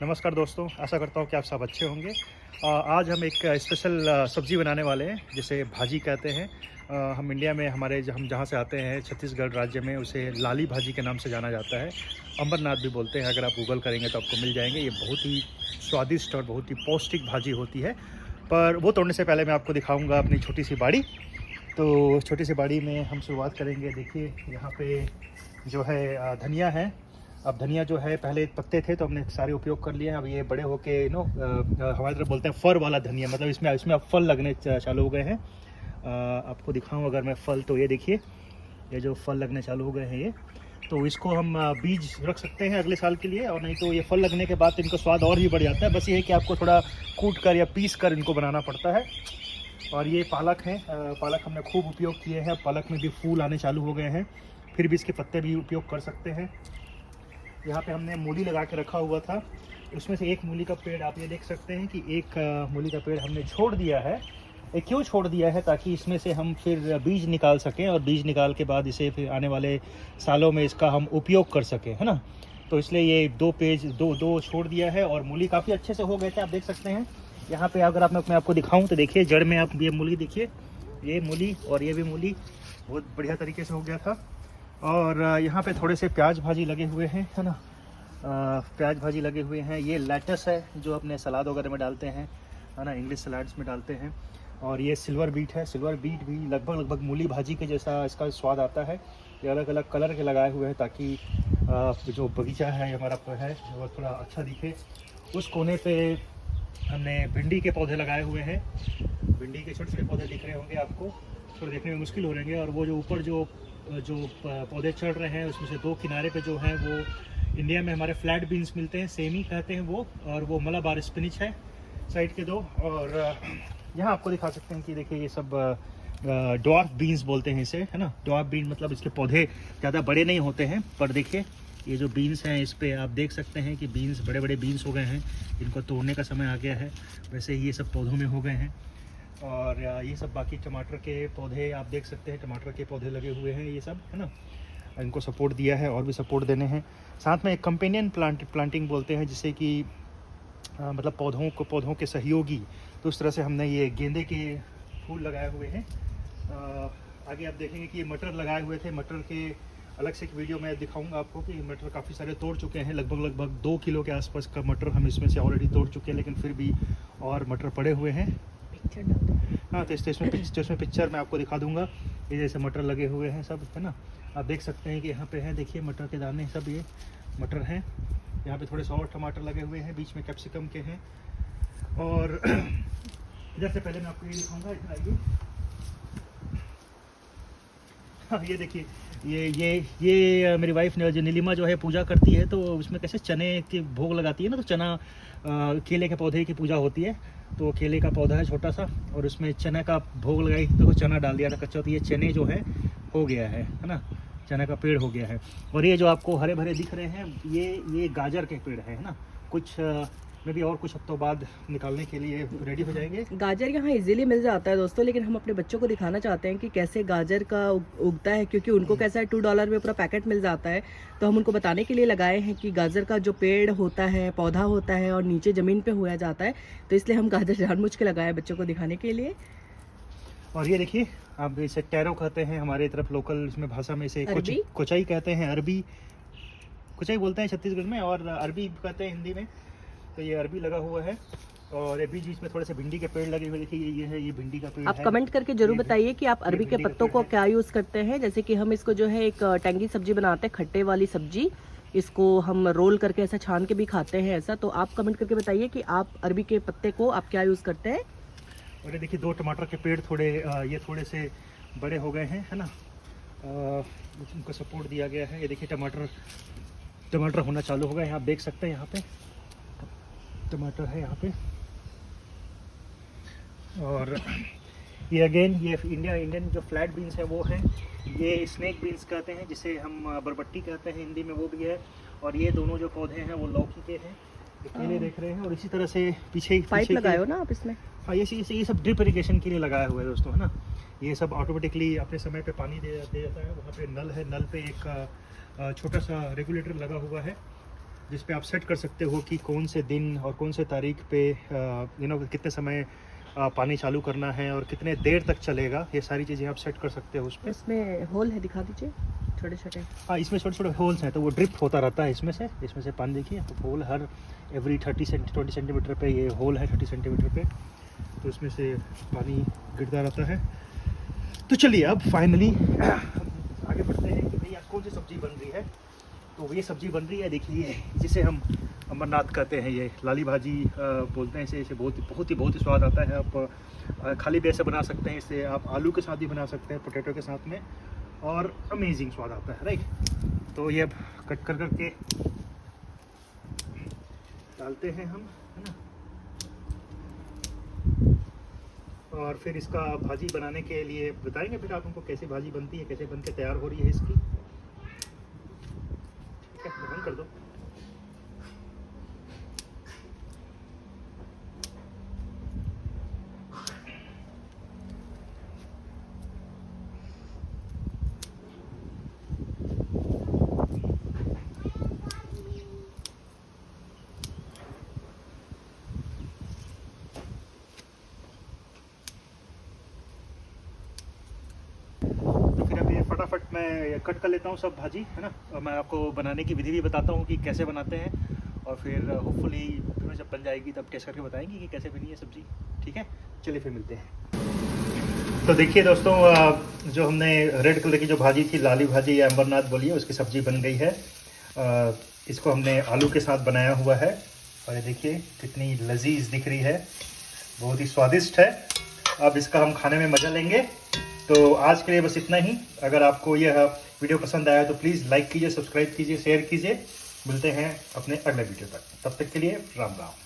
नमस्कार दोस्तों, आशा करता हूँ कि आप सब अच्छे होंगे। आज हम एक स्पेशल सब्ज़ी बनाने वाले हैं जिसे भाजी कहते हैं। हम इंडिया में हम जहाँ से आते हैं छत्तीसगढ़ राज्य में उसे लाली भाजी के नाम से जाना जाता है। अमरनाथ भी बोलते हैं, अगर आप गूगल करेंगे तो आपको मिल जाएंगे। ये बहुत ही स्वादिष्ट और बहुत ही पौष्टिक भाजी होती है। पर वो तोड़ने से पहले मैं आपको दिखाऊँगा अपनी छोटी सी बाड़ी। तो छोटी सी बाड़ी में हम शुरुआत करेंगे। देखिए यहाँ पे जो है धनिया है। अब धनिया जो है पहले पत्ते थे तो हमने सारे उपयोग कर लिए हैं। अब ये बड़े होके हमारी तरफ बोलते हैं फर वाला धनिया, मतलब इसमें अब फल लगने चालू हो गए हैं। आपको दिखाऊं अगर मैं फल, तो ये देखिए, ये जो फल लगने चालू हो गए हैं ये, तो इसको हम बीज रख सकते हैं अगले साल के लिए। और नहीं तो ये फल लगने के बाद इनका स्वाद और भी बढ़ जाता है। बस ये है कि आपको थोड़ा कूट कर या पीस कर इनको बनाना पड़ता है। और ये पालक है, पालक हमने खूब उपयोग किए हैं। पालक में भी फूल आने चालू हो गए हैं, फिर भी इसके पत्ते भी उपयोग कर सकते हैं। यहाँ पे हमने मूली लगा के रखा हुआ था, उसमें से एक मूली का पेड़ आप ये देख सकते हैं कि एक मूली का पेड़ हमने छोड़ दिया है। ये क्यों छोड़ दिया है? ताकि इसमें से हम फिर बीज निकाल सकें, और बीज निकाल के बाद इसे फिर आने वाले सालों में इसका हम उपयोग कर सकें, है ना। तो इसलिए ये दो छोड़ दिया है। और मूली काफ़ी अच्छे से हो गए थे, आप देख सकते हैं। यहाँ पे अगर मैं आपको दिखाऊँ तो देखिए, जड़ में आप ये मूली देखिए, ये मूली और ये भी मूली बहुत बढ़िया तरीके से हो गया था। और यहाँ पे थोड़े से प्याज भाजी लगे हुए हैं, है ना। प्याज भाजी लगे हुए हैं। ये लेटस है जो अपने सलाद वगैरह में डालते हैं, है ना, इंग्लिश सलाड्स में डालते हैं। और ये सिल्वर बीट है। सिल्वर बीट भी लगभग मूली भाजी के जैसा इसका स्वाद आता है। ये अलग अलग कलर के लगाए हुए हैं ताकि जो बगीचा है हमारा है वो थोड़ा अच्छा दिखे। उस कोने पे हमने भिंडी के पौधे लगाए हुए हैं। भिंडी के छोटे छोटे पौधे दिख रहे होंगे आपको, थोड़े देखने में मुश्किल हो रहेंगे। और वो जो ऊपर जो पौधे चढ़ रहे हैं उसमें से दो किनारे पे जो हैं वो इंडिया में हमारे फ्लैट बीन्स मिलते हैं, सेमी कहते हैं वो। और वो मलाबार स्पिनिच है साइड के दो। और यहाँ आपको दिखा सकते हैं कि देखिए, ये सब ड्वार्फ बीन्स बोलते हैं इसे, है ना। ड्वार्फ बीन मतलब इसके पौधे ज़्यादा बड़े नहीं होते हैं, पर देखिए ये जो बीन्स हैं इस पर आप देख सकते हैं कि बीन्स बड़े बड़े बीन्स हो गए हैं। इनको तोड़ने का समय आ गया है। वैसे ही ये सब पौधों में हो गए हैं। और ये सब बाकी टमाटर के पौधे आप देख सकते हैं, टमाटर के पौधे लगे हुए हैं ये सब, है ना। इनको सपोर्ट दिया है और भी सपोर्ट देने हैं। साथ में एक कंपेनियन प्लांटिंग बोलते हैं, जिसे कि मतलब पौधों के सहयोगी। तो उस तरह से हमने ये गेंदे के फूल लगाए हुए हैं। आगे आप देखेंगे कि ये मटर लगाए हुए थे। मटर के अलग से एक वीडियो में दिखाऊंगा आपको कि मटर काफ़ी सारे तोड़ चुके हैं। लगभग 2 किलो के आसपास का मटर हम इसमें से ऑलरेडी तोड़ चुके हैं, लेकिन फिर भी और मटर पड़े हुए हैं। हाँ, तो इसमें पिक्चर मैं आपको दिखा दूंगा। ये जैसे मटर लगे हुए हैं सब, है ना। आप देख सकते हैं कि यहाँ पे है, देखिए मटर के दाने सब, ये मटर हैं। यहाँ पे थोड़े से और टमाटर लगे हुए हैं, बीच में कैप्सिकम के हैं। और इधर से पहले मैं आपको ये दिखाऊंगा, इधर आइए। हाँ, ये देखिए, ये मेरी वाइफ ने, जो नीलिमा जो है पूजा करती है, तो उसमें कैसे चने के भोग लगाती है ना, तो चना केले के पौधे की पूजा होती है। तो केले का पौधा है छोटा सा, और उसमें चना का भोग लगाई तो चना डाल दिया था कच्चा। तो ये चने जो है हो गया है ना, चना का पेड़ हो गया है। और ये जो आपको हरे भरे दिख रहे हैं, ये गाजर के पेड़ है ना। कुछ में भी और कुछ हफ्तों बाद निकालने के लिए रेडी हो जाएंगे। गाजर यहाँ इजीली मिल जाता है दोस्तों, लेकिन हम अपने बच्चों को दिखाना चाहते हैं कि कैसे गाजर का उगता है, क्योंकि उनको कैसा है $2 में पूरा पैकेट मिल जाता है। तो हम उनको बताने के लिए लगाए हैं कि गाजर का जो पेड़ होता है, पौधा होता है, और नीचे ज़मीन पे होया जाता है। तो इसलिए हम गाजर जानबूझ के लगाए बच्चों को दिखाने के लिए। और ये देखिए, आप इसे टैरो कहते हैं हमारे तरफ लोकल इसमें भाषा में, इसे कुचाई कहते हैं। अरबी कुचाई बोलते हैं छत्तीसगढ़ में, और अरबी कहते हैं हिंदी में। तो ये अरबी लगा हुआ है। और ये बीच में थोड़े से भिंडी के पेड़ लगे हुए, देखिए ये है, ये भिंडी का पेड़ आप है। कमेंट करके जरूर बताइए कि आप अरबी के पत्तों को क्या यूज़ करते हैं। जैसे कि हम इसको जो है एक टेंगी सब्जी बनाते हैं, खट्टे वाली सब्जी। इसको हम रोल करके ऐसा छान के भी खाते हैं ऐसा। तो आप कमेंट करके बताइए कि आप अरबी के पत्ते को आप क्या यूज़ करते हैं। और ये देखिए, 2 टमाटर के पेड़ ये थोड़े से बड़े हो गए हैं, है ना। उनको सपोर्ट दिया गया है। ये देखिए, टमाटर होना चालू हो गए हैं। आप देख सकते हैं यहाँ पे टमाटर है यहाँ पे। और ये अगेन, ये इंडियन जो फ्लैट बीन्स है वो हैं। ये स्नेक बीन्स कहते हैं, जिसे हम बरबट्टी कहते हैं हिंदी में, वो भी है। और ये दोनों जो पौधे हैं वो लौकी के हैं, केले देख रहे हैं। और इसी तरह से पीछे पाइप लगाए हो ना आप इसमें। हाँ, ये सब ड्रिप इरिगेशन के लिए लगाया हुआ है दोस्तों, है ना। ये सब ऑटोमेटिकली अपने समय पे पानी दे जाता है। वहाँ पे नल है, नल पे एक छोटा सा रेगुलेटर लगा हुआ है। जिस पे आप सेट कर सकते हो कि कौन से दिन और कौन से तारीख पे कितने समय पानी चालू करना है और कितने देर तक चलेगा, ये सारी चीज़ें आप सेट कर सकते हो उस पर। इसमें होल है, दिखा दीजिए छोटे छोटे। हाँ, इसमें छोटे छोटे होल्स हैं, तो वो ड्रिप होता रहता है इसमें से पानी। देखिए तो होल हर एवरी 20 सेंटीमीटर पे ये होल है, 30 सेंटीमीटर पे, तो इसमें से पानी गिरता रहता है। तो चलिए अब फाइनली आगे बढ़ते हैं कि भैया कौन सी सब्ज़ी बन रही है। तो ये सब्ज़ी बन रही है, देखिए, जिसे हम अमरनाथ कहते हैं, ये लाली भाजी बोलते हैं इसे बहुत ही स्वाद आता है। आप खाली भी ऐसे बना सकते हैं, इसे आप आलू के साथ भी बना सकते हैं, पोटैटो के साथ में, और अमेजिंग स्वाद आता है, राइट। तो ये अब कट कर करके डालते हैं हम, है ना। और फिर इसका भाजी बनाने के लिए बताएंगे फिर आप हमको कैसे भाजी बनती है, कैसे बन के तैयार हो रही है इसकी। ठीक है, बंद कर दो। तो फिर अभी फटाफट मैं कट कर लेता हूँ सब भाजी, है ना। और मैं आपको बनाने की विधि भी बताता हूँ कि कैसे बनाते हैं, और फिर होपफुली फिर जब बन जाएगी तब टेस्ट करके बताएंगे कि कैसे बनी है सब्ज़ी। ठीक है, चलिए फिर मिलते हैं। तो देखिए दोस्तों, जो हमने रेड कलर की जो भाजी थी, लाली भाजी या अमरनाथ बोलिए, उसकी सब्ज़ी बन गई है। इसको हमने आलू के साथ बनाया हुआ है, और ये देखिए कितनी लजीज दिख रही है, बहुत ही स्वादिष्ट है। अब इसका हम खाने में मज़ा लेंगे। तो आज के लिए बस इतना ही। अगर आपको यह वीडियो पसंद आया तो प्लीज़ लाइक कीजिए, सब्सक्राइब कीजिए, शेयर कीजिए। मिलते हैं अपने अगले वीडियो तक, तब तक के लिए राम राम।